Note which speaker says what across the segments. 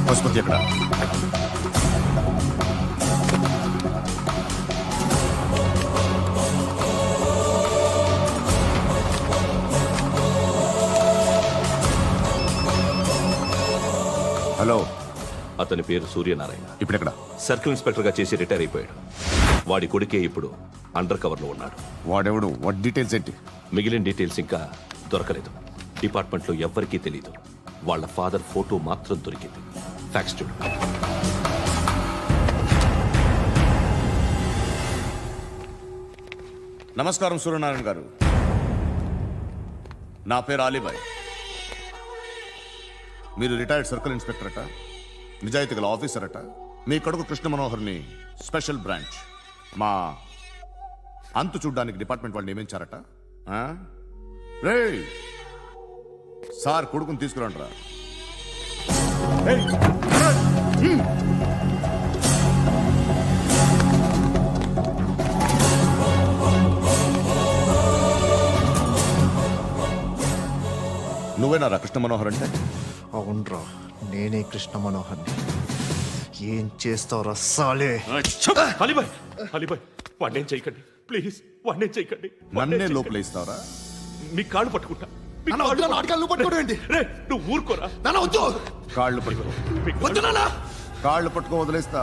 Speaker 1: పశుపతి ఎక్కడ? హలో,
Speaker 2: అతని పేరు సూర్యనారాయణ.
Speaker 1: ఇప్పుడెక్కడ?
Speaker 2: సర్కిల్ ఇన్స్పెక్టర్ గా చేసి రిటైర్ అయిపోయాడు. వాడి కొడుకే ఇప్పుడు అండర్ కవర్ లో ఉన్నాడు.
Speaker 1: వాడెవడు? వాడి డీటెయిల్స్ ఏంటి?
Speaker 2: మిగిలిన డీటెయిల్స్ ఇంకా దొరకలేదు. డిపార్ట్మెంట్ లో ఎవ్వరికీ తెలియదు. వాళ్ళ ఫాదర్ ఫోటో మాత్రం దొరికింది. ఫ్యాక్స్ చూడు.
Speaker 1: నమస్కారం సూర్యనారాయణ గారు. నా పేరు అలీబాయ్. మీరు రిటైర్డ్ సర్కిల్ ఇన్స్పెక్టర్ అట, నిజాయితీ గల ఆఫీసర్ అట. మీ కొడుకు కృష్ణ మనోహర్ని స్పెషల్ బ్రాంచ్ మా అంతు చూడ్డానికి డిపార్ట్మెంట్ వాళ్ళు నియమించారట. రే సార్, కొడుకుని తీసుకురండి రా. నువ్వేనా కృష్ణ మనోహర్ అంటే?
Speaker 3: అవునరా, నేనే కృష్ణ మనోహర్ని. ఏం చేస్తావురా సాలే?
Speaker 2: అలీబాయ్, అలీబాయ్, వాడినేం చేయకండి ప్లీజ్, వాడినేం చేయకండి.
Speaker 1: నన్నే లోపల ఇస్తావరా?
Speaker 2: మీ కాళ్ళు పట్టుకుంటా. నువ్వు ఊరుకోరా.
Speaker 1: కాళ్ళు పట్టుకో. కాళ్ళు పట్టుకో వదిలేస్తా.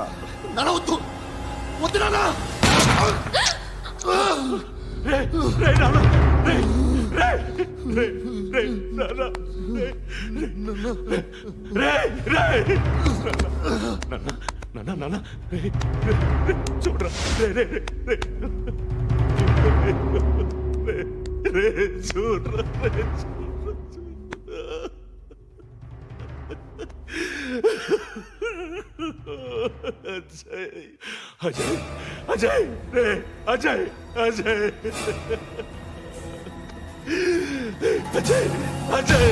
Speaker 2: చూడరా, చూడరా. అజయ్, అజయ్, అజయ్, అజయ్, అజయ్, అజయ్.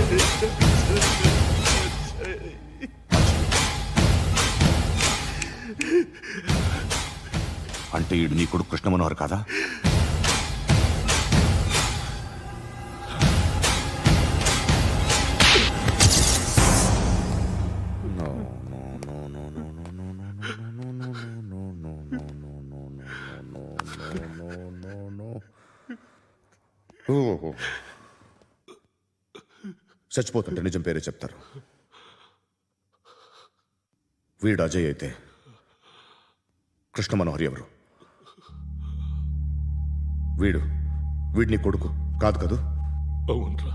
Speaker 1: అంటే ఈడు నీ కొడుకు కృష్ణ మనోహర్ కాదా? చచ్చిపోతుంటే నిజం పేరే చెప్తారు. వీడు అజయ్ అయితే కృష్ణ మనోహర్ ఎవరు? వీడిని కొడుకు కాదు కదూ?
Speaker 2: అవునరా,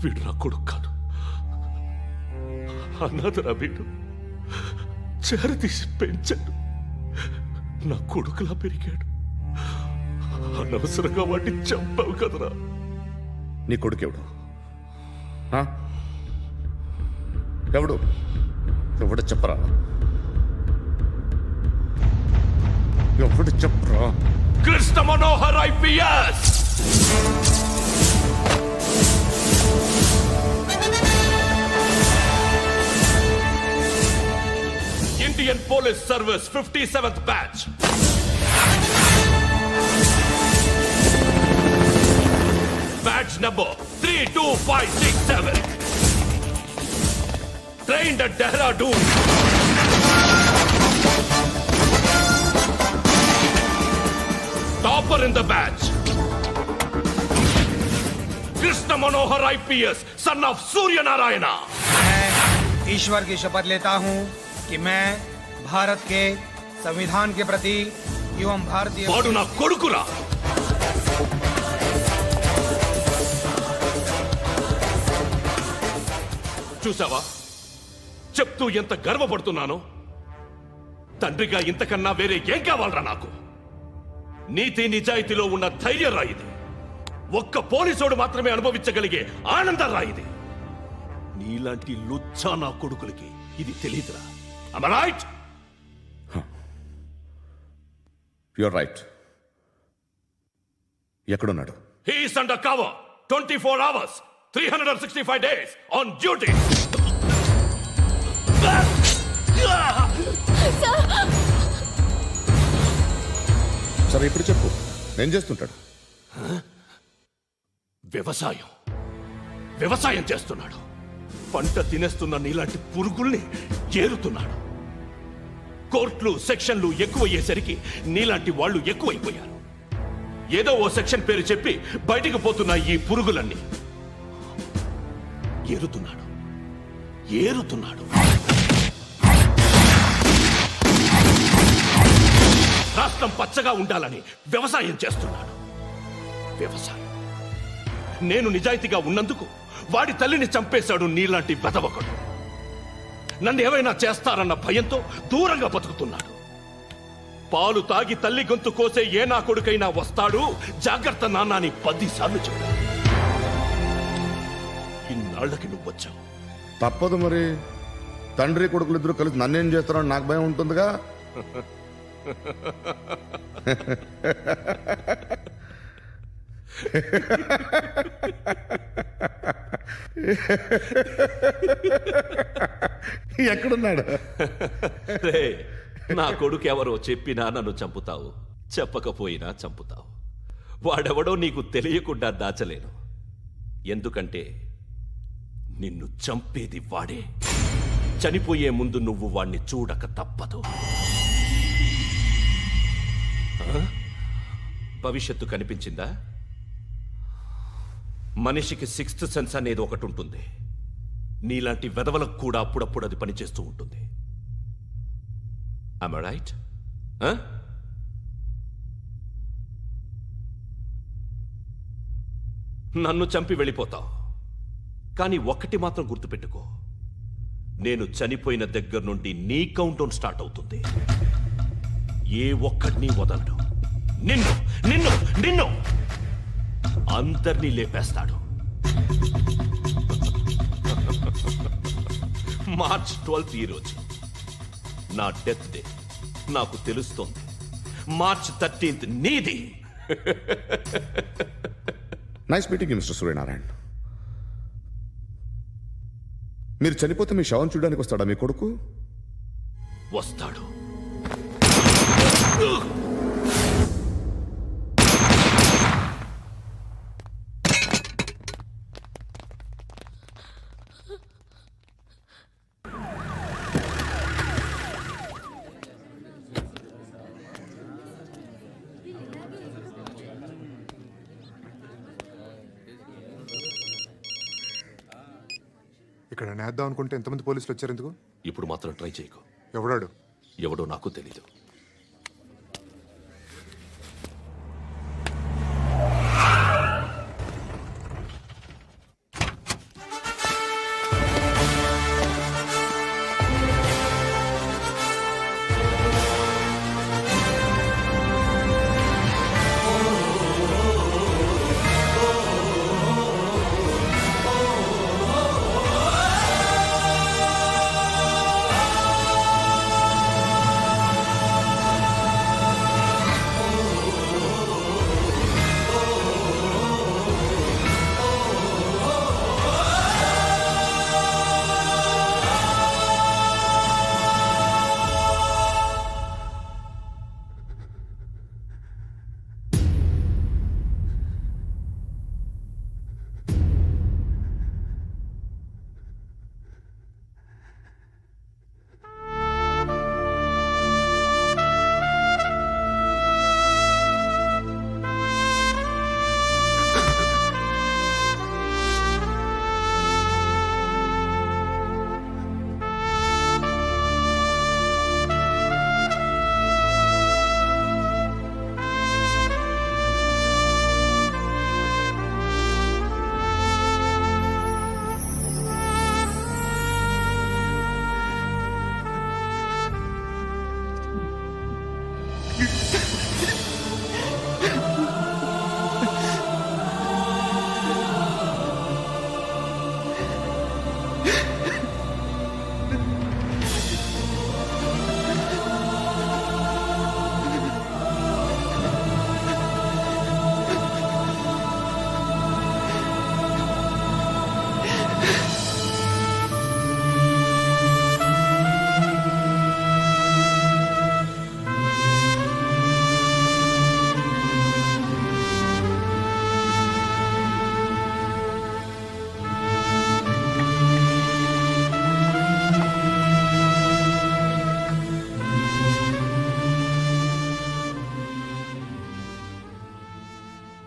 Speaker 2: వీడు నా కొడుకు కాదు. అన్నదరా వీడు. చేరతీసి పెంచాడు. నా కొడుకులా పెరిగాడు. అనవసరంగా వాడిని చంపావు కదరా.
Speaker 1: నీ కొడుకెవడు? ఎవడు? ఎవడు చెప్పరా? ఎవడు చెప్పరా?
Speaker 2: Krishna Manohar IPS. Indian police service 57th batch. Badge number 32567. Trained at Dehradun. Topper in the batch. Krishna Manohar IPS, son of Surya Narayana.
Speaker 4: मैं ईश्वर की शपथ लेता हूं कि मैं भारत के संविधान के प्रति एवं भारतीय
Speaker 2: వాడు నా కొడుకురా. చూసావా, చెప్తూ ఎంత గర్వపడుతున్నానో. తండ్రిగా ఇంతకన్నా వేరే ఏం కావాలరా నాకు? నీతి నిజాయితీలో ఉన్న ధైర్యం రా ఇది. ఒక్క పోలీసోడు మాత్రమే అనుభవించగలిగే ఆనందం రా ఇది. నీలాంటి లుచ్చా నా కొడుకులకి ఇది తెలీదురా. Am I right?
Speaker 1: You're right. ఎక్కడున్నాడు?
Speaker 2: He is under cover 24 hours 365 days on duty.
Speaker 1: సరే ఇప్పుడు చెప్పు, ఏం చేస్తుంటాడు?
Speaker 2: వ్యవసాయం చేస్తున్నాడు. పంట తినేస్తున్న నీలాంటి పురుగుల్ని ఏరుతున్నాడు. కోర్టులు సెక్షన్లు ఎక్కువయ్యేసరికి నీలాంటి వాళ్ళు ఎక్కువైపోయారు. ఏదో ఓ సెక్షన్ పేరు చెప్పి బయటికి పోతున్న ఈ పురుగులన్నీ ఏరుతున్నాడు ఏరుతున్నాడు. రాష్ట్రం పచ్చగా ఉండాలని వ్యవసాయం చేస్తున్నాడు. వ్యవసాయం. నేను నిజాయితీగా ఉన్నందుకు వాడి తల్లిని చంపేశాడు నీలాంటి వెధవకుడు. నన్ను ఏమైనా చేస్తారన్న భయంతో దూరంగా బతుకుతున్నాడు. పాలు తాగి తల్లి గొంతు కోసే ఏ నా కొడుకైనా వస్తాడు, జాగ్రత్త నాన్న అని 10 సార్లు చెప్పాడు. ఇన్నాళ్ళకి నువ్వు వచ్చావు.
Speaker 1: తప్పదు మరి. తండ్రి కొడుకులు ఇద్దరు కలిసి నన్నేం చేస్తారని నాకు భయం ఉంటుందిగా. ఎక్కడున్నాడు?
Speaker 2: రే, నా కొడుకు ఎవరో చెప్పినా నన్ను చంపుతావు, చెప్పకపోయినా చంపుతావు. వాడెవడో నీకు తెలియకుండా దాచలేను. ఎందుకంటే నిన్ను చంపేది వాడే. చనిపోయే ముందు నువ్వు వాణ్ణి చూడక తప్పదు. భవిష్యత్తు కనిపించిందా? మనిషికి 6th సెన్స్ అనేది ఒకటి ఉంటుంది. నీలాంటి వెధవలకు కూడా అప్పుడప్పుడు అది పనిచేస్తూ ఉంటుంది. Am I right? నన్ను చంపి వెళ్ళిపోతావు. కానీ ఒక్కటి మాత్రం గుర్తుపెట్టుకో, నేను చనిపోయిన దగ్గర నుండి నీ కౌంటౌన్ స్టార్ట్ అవుతుంది. ఏ ఒక్కడిని వదలడు. నిన్ను నిన్ను నిన్ను అందరినీ లేపేస్తాడు. మార్చ్ 12th ఈ రోజు నా డెత్ డే. నాకు తెలుస్తోంది. మార్చ్ 13th నీది.
Speaker 1: Nice meeting mister Suryanarayana. మీరు చనిపోతే మీ శవం చూడడానికి వస్తాడా మీ కొడుకు?
Speaker 2: వస్తాడు.
Speaker 5: ఇక్కడ నేద్దాం అనుకుంటే ఎంతమంది పోలీసులు వచ్చారు ఎందుకు?
Speaker 2: ఇప్పుడు మాత్రం ట్రై చేయకు.
Speaker 5: ఎవడాడు?
Speaker 2: ఎవడో నాకు తెలీదు.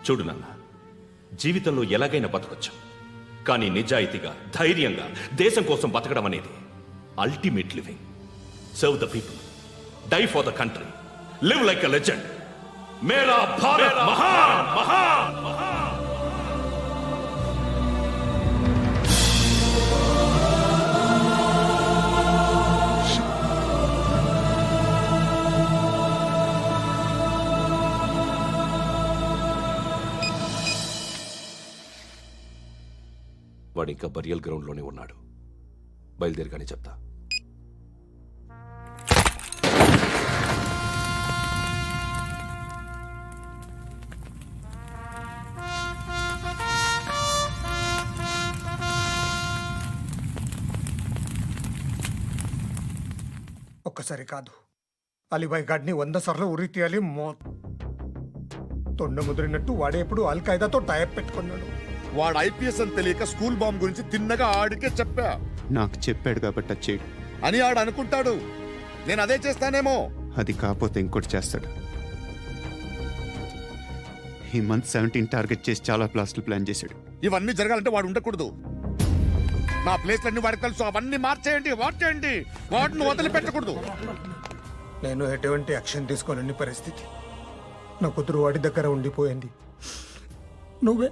Speaker 2: చూడు నాన్న, జీవితంలో ఎలాగైనా బతకొచ్చు, కానీ నిజాయితీగా ధైర్యంగా దేశం కోసం బతకడం అనేది ultimate living. Serve the people, die for the country, live like a legend. మేరా భారత్ మహాన్ మహాన్ మహాన్. వాడు ఇంకా బరియల్ గ్రౌండ్లోనే ఉన్నాడు. బయలుదేరగానే చెప్తా.
Speaker 4: ఒక్కసారి కాదు, అలీబాయ్ గాడిని 100 సార్లు ఉరి తీయాలి. తొండ ముదిరినట్టు వాడే ఎప్పుడు అల్ ఖైదాతో టైప్ పెట్టుకున్నాడు.
Speaker 1: వాడు ఐపీఎస్ అని తెలియక స్కూల్ బాంబ్ గురించి తిన్నగా ఆడికే చెప్పా
Speaker 6: నాకు చెప్పాడు కాబట్టి అది చేయడు.
Speaker 1: అని ఆడు అనుకుంటాడు. నేను అదే చేస్తానేమో.
Speaker 6: అది కాకపోతే ఇంకోటి చేస్తాడు. ఈ మంత్ 17 టార్గెట్ చేసి చాలా ప్లాస్టులు ప్లాన్ చేశాడు.
Speaker 1: ఇవన్నీ జరగాలంటే వాడు ఉండకూడదు. నా ప్లేస్లన్నీ వాడికి తెలుసు. అవన్నీ మార్చేయండి, వాచేయండి. వాటిని వదిలిపెట్టకూడదు.
Speaker 4: నేను ఎటువంటి యాక్షన్ తీసుకోలేని పరిస్థితి. నా కూతురు వాడి దగ్గర ఉండిపోయింది. నువ్వే